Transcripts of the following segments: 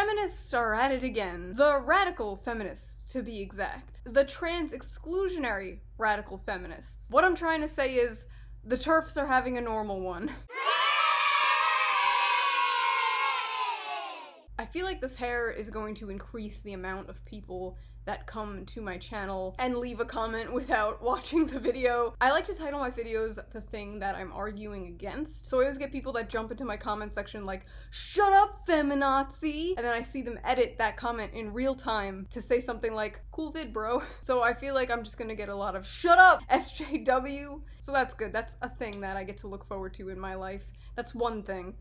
feminists are at it again. The radical feminists, to be exact. The trans-exclusionary radical feminists. What I'm trying to say is, the TERFs are having a normal one. I feel like this hair is going to increase the amount of people that come to my channel and leave a comment without watching the video. I like to title my videos the thing that I'm arguing against. So I always get people that jump into my comment section like, "Shut up, feminazi!" And then I see them edit that comment in real time to say something like, "Cool vid, bro." So I feel like I'm just gonna get a lot of "Shut up, SJW!" So that's good. That's a thing that I get to look forward to in my life. That's one thing.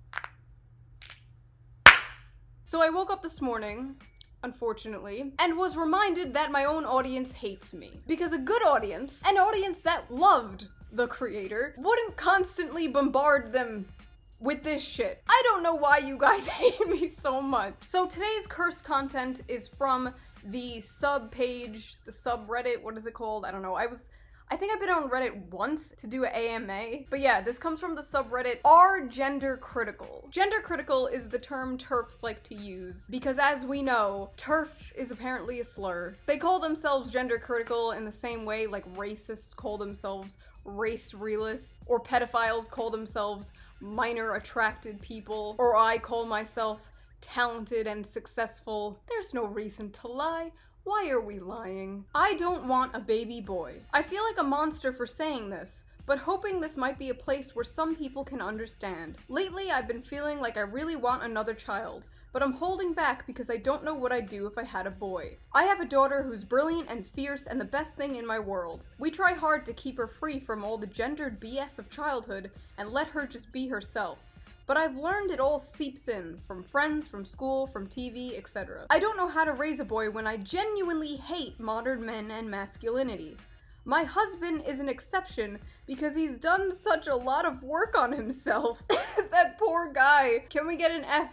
So I woke up this morning, unfortunately, and was reminded that my own audience hates me. Because a good audience, an audience that loved the creator, wouldn't constantly bombard them with this shit. I don't know why you guys hate me so much. So today's cursed content is from the sub page, the subreddit, what is it called? I don't know. I think I've been on Reddit once to do an AMA, but yeah, this comes from the subreddit Are Gender Critical. Gender critical is the term TERFs like to use, because as we know, TERF is apparently a slur. They call themselves gender critical in the same way like racists call themselves race realists, or pedophiles call themselves minor attracted people, or I call myself talented and successful. There's no reason to lie. Why are we lying? I don't want a baby boy. I feel like a monster for saying this, but hoping this might be a place where some people can understand. Lately, I've been feeling like I really want another child, but I'm holding back because I don't know what I'd do if I had a boy. I have a daughter who's brilliant and fierce and the best thing in my world. We try hard to keep her free from all the gendered BS of childhood and let her just be herself. But I've learned it all seeps in, from friends, from school, from TV, etc. I don't know how to raise a boy when I genuinely hate modern men and masculinity. My husband is an exception because he's done such a lot of work on himself. That poor guy. Can we get an F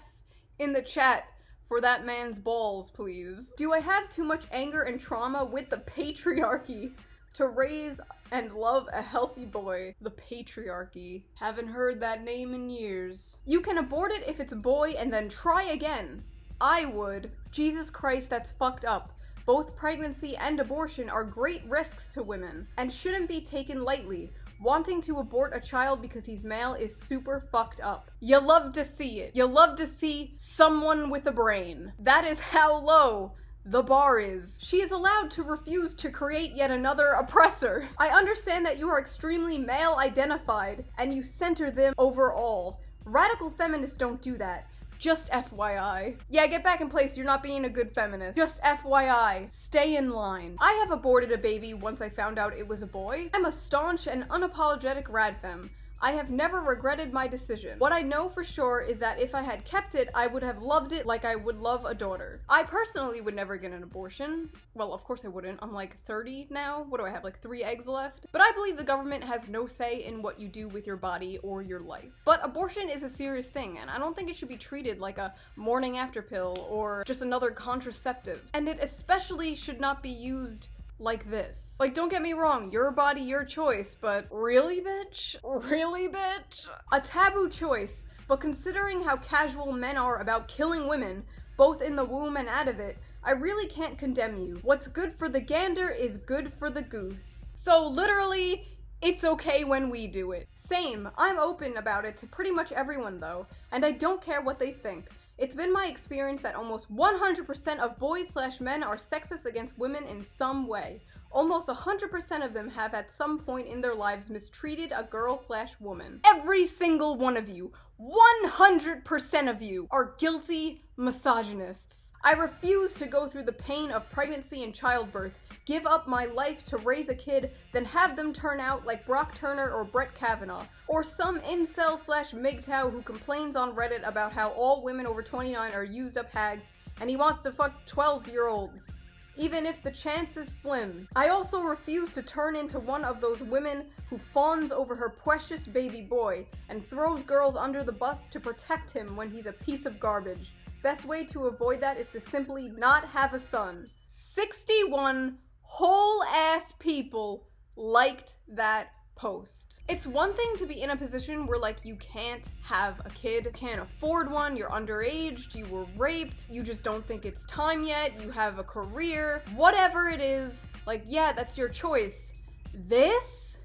in the chat for that man's balls, please? Do I have too much anger and trauma with the patriarchy to raise and love a healthy boy? The patriarchy. Haven't heard that name in years. You can abort it if it's a boy and then try again. I would. Jesus Christ, that's fucked up. Both pregnancy and abortion are great risks to women and shouldn't be taken lightly. Wanting to abort a child because he's male is super fucked up. You love to see it. You love to see someone with a brain. That is how low the bar is. She is allowed to refuse to create yet another oppressor. I understand that you are extremely male identified and you center them over all. Radical feminists don't do that. Just FYI. Yeah, get back in place, you're not being a good feminist. Just FYI. Stay in line. I have aborted a baby once I found out it was a boy. I'm a staunch and unapologetic radfem. I have never regretted my decision. What I know for sure is that if I had kept it, I would have loved it like I would love a daughter. I personally would never get an abortion. Well, of course I wouldn't. I'm like 30 now. What do I have, like 3 eggs left? But I believe the government has no say in what you do with your body or your life. But abortion is a serious thing, and I don't think it should be treated like a morning after pill or just another contraceptive. And it especially should not be used like this. Like, don't get me wrong, your body, your choice, but really, bitch? Really, bitch? A taboo choice, but considering how casual men are about killing women, both in the womb and out of it, I really can't condemn you. What's good for the gander is good for the goose. So literally, it's okay when we do it. Same, I'm open about it to pretty much everyone though, and I don't care what they think. It's been my experience that almost 100% of boys/men are sexist against women in some way. Almost 100% of them have at some point in their lives mistreated a girl/woman. Every single one of you, 100% of you, are guilty misogynists. I refuse to go through the pain of pregnancy and childbirth, give up my life to raise a kid, then have them turn out like Brock Turner or Brett Kavanaugh, or some incel/MGTOW who complains on Reddit about how all women over 29 are used up hags and he wants to fuck 12-year-olds. Even if the chance is slim. I also refuse to turn into one of those women who fawns over her precious baby boy and throws girls under the bus to protect him when he's a piece of garbage. Best way to avoid that is to simply not have a son. 61 whole ass people liked that post. It's one thing to be in a position where like you can't have a kid, you can't afford one, you're underage, you were raped, you just don't think it's time yet, you have a career, whatever it is, like yeah, that's your choice. This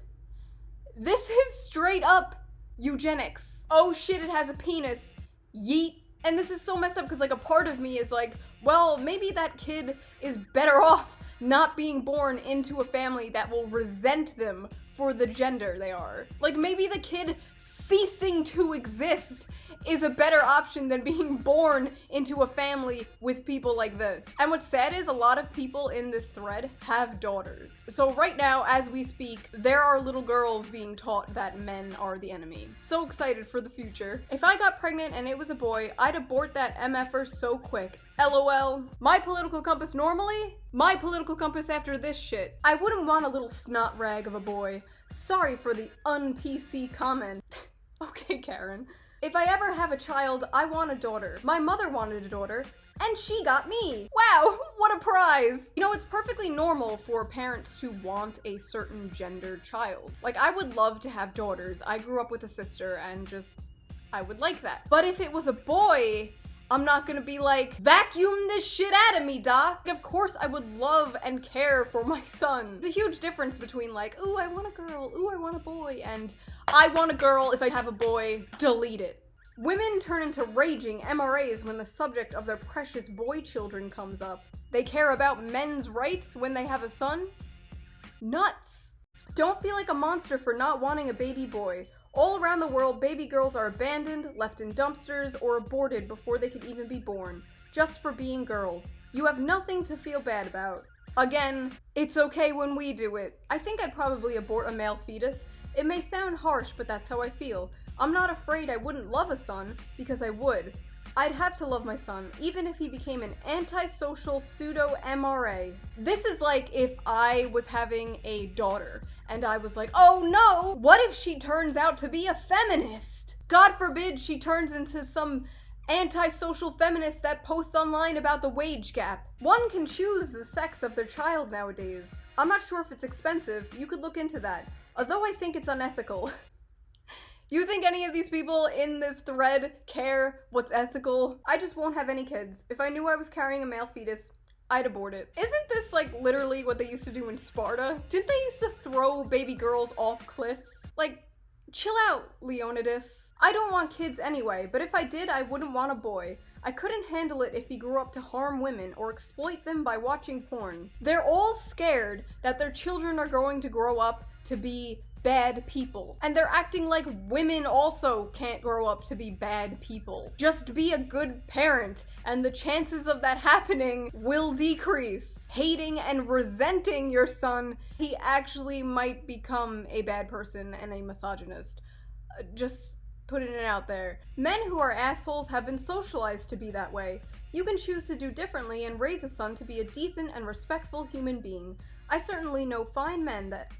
is straight up eugenics. Oh shit, it has a penis. Yeet. And this is so messed up because like a part of me is like, well, maybe that kid is better off not being born into a family that will resent them for the gender they are. Like maybe the kid ceasing to exist is a better option than being born into a family with people like this. And what's sad is a lot of people in this thread have daughters. So right now, as we speak, there are little girls being taught that men are the enemy. So excited for the future. If I got pregnant and it was a boy, I'd abort that MFer so quick. LOL. My political compass normally? My political compass after this shit. I wouldn't want a little snot rag of a boy. Sorry for the un-PC comment. Okay, Karen. If I ever have a child, I want a daughter. My mother wanted a daughter, and she got me. Wow, what a prize. You know, it's perfectly normal for parents to want a certain gendered child. Like, I would love to have daughters. I grew up with a sister, and I would like that. But if it was a boy, I'm not gonna be like, vacuum this shit out of me, doc. Of course I would love and care for my son. There's a huge difference between like, ooh, I want a girl, ooh, I want a boy, and I want a girl, if I have a boy, delete it. Women turn into raging MRAs when the subject of their precious boy children comes up. They care about men's rights when they have a son? Nuts. Don't feel like a monster for not wanting a baby boy. All around the world, baby girls are abandoned, left in dumpsters, or aborted before they can even be born, just for being girls. You have nothing to feel bad about. Again, it's okay when we do it. I think I'd probably abort a male fetus. It may sound harsh, but that's how I feel. I'm not afraid I wouldn't love a son, because I would. I'd have to love my son, even if he became an antisocial pseudo-MRA. This is like if I was having a daughter, and I was like, oh no, what if she turns out to be a feminist? God forbid she turns into some antisocial feminist that posts online about the wage gap. One can choose the sex of their child nowadays. I'm not sure if it's expensive, you could look into that, although I think it's unethical. You think any of these people in this thread care what's ethical? I just won't have any kids. If I knew I was carrying a male fetus, I'd abort it. Isn't this like literally what they used to do in Sparta? Didn't they used to throw baby girls off cliffs? Like, chill out, Leonidas. I don't want kids anyway, but if I did, I wouldn't want a boy. I couldn't handle it if he grew up to harm women or exploit them by watching porn. They're all scared that their children are going to grow up to be bad people. And they're acting like women also can't grow up to be bad people. Just be a good parent, and the chances of that happening will decrease. Hating and resenting your son, he actually might become a bad person and a misogynist. Just putting it out there. Men who are assholes have been socialized to be that way. You can choose to do differently and raise a son to be a decent and respectful human being. I certainly know fine men that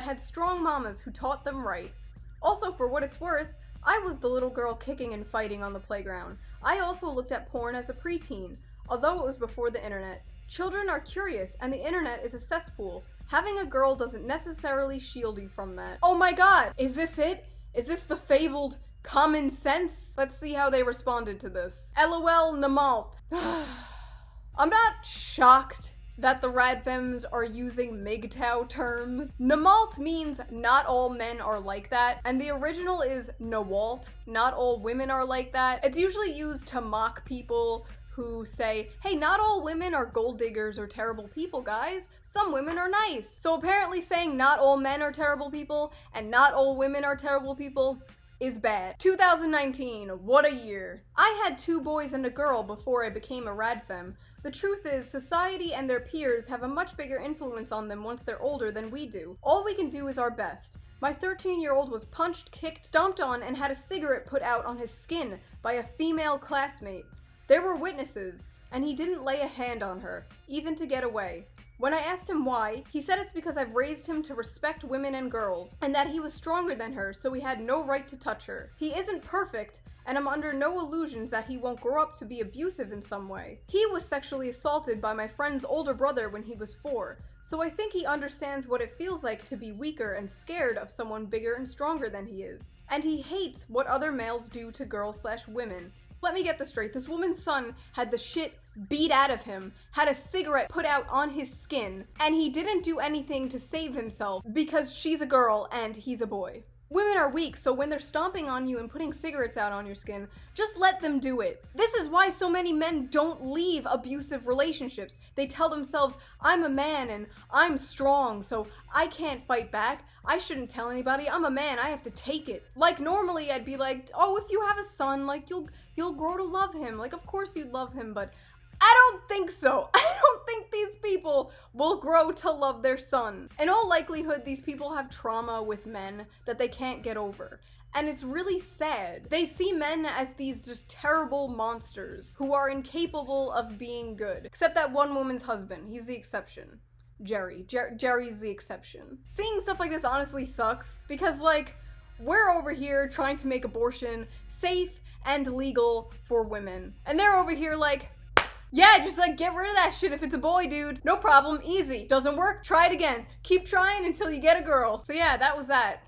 had strong mamas who taught them right. Also, for what it's worth, I was the little girl kicking and fighting on the playground. I also looked at porn as a preteen, although it was before the internet. Children are curious, and the internet is a cesspool. Having a girl doesn't necessarily shield you from that. Oh my god! Is this it? Is this the fabled common sense? Let's see how they responded to this. LOL Namalt. I'm not shocked that the radfems are using MGTOW terms. Namalt means not all men are like that, and the original is Nawalt, not all women are like that. It's usually used to mock people who say, hey, not all women are gold diggers or terrible people, guys. Some women are nice. So apparently saying not all men are terrible people and not all women are terrible people is bad. 2019, what a year. I had 2 boys and a girl before I became a radfem. The truth is, society and their peers have a much bigger influence on them once they're older than we do. All we can do is our best. My 13-year-old was punched, kicked, stomped on, and had a cigarette put out on his skin by a female classmate. There were witnesses, and he didn't lay a hand on her, even to get away. When I asked him why, he said it's because I've raised him to respect women and girls, and that he was stronger than her, so he had no right to touch her. He isn't perfect, and I'm under no illusions that he won't grow up to be abusive in some way. He was sexually assaulted by my friend's older brother when he was 4, so I think he understands what it feels like to be weaker and scared of someone bigger and stronger than he is. And he hates what other males do to girls/women. Let me get this straight, this woman's son had the shit beat out of him, had a cigarette put out on his skin, and he didn't do anything to save himself because she's a girl and he's a boy. Women are weak, so when they're stomping on you and putting cigarettes out on your skin, just let them do it. This is why so many men don't leave abusive relationships. They tell themselves, I'm a man and I'm strong, so I can't fight back. I shouldn't tell anybody. I'm a man, I have to take it. Like, normally I'd be like, oh, if you have a son, like, you'll grow to love him. Like, of course you'd love him, but I don't think so. I don't think these people will grow to love their son. In all likelihood, these people have trauma with men that they can't get over. And it's really sad. They see men as these just terrible monsters who are incapable of being good. Except that one woman's husband. He's the exception. Jerry's the exception. Seeing stuff like this honestly sucks because, like, we're over here trying to make abortion safe and legal for women. And they're over here like, yeah, just like get rid of that shit if it's a boy, dude. No problem, easy. Doesn't work, try it again. Keep trying until you get a girl. So yeah, that was that.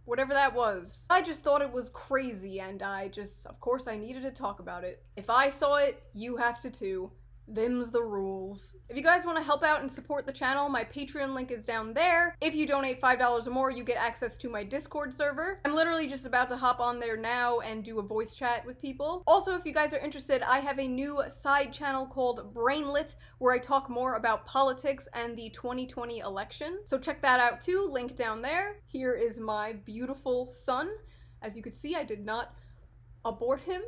Whatever that was. I just thought it was crazy and of course I needed to talk about it. If I saw it, you have to too. Them's the rules. If you guys want to help out and support the channel, my Patreon link is down there. If you donate $5 or more, you get access to my Discord server. I'm literally just about to hop on there now and do a voice chat with people. Also, if you guys are interested, I have a new side channel called Brainlit, where I talk more about politics and the 2020 election. So check that out too, link down there. Here is my beautiful son. As you can see, I did not abort him.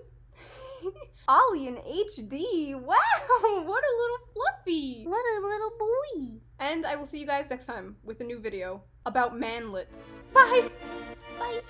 Ollie in HD. Wow, what a little fluffy. What a little boy. And I will see you guys next time with a new video about manlets. Bye. Bye.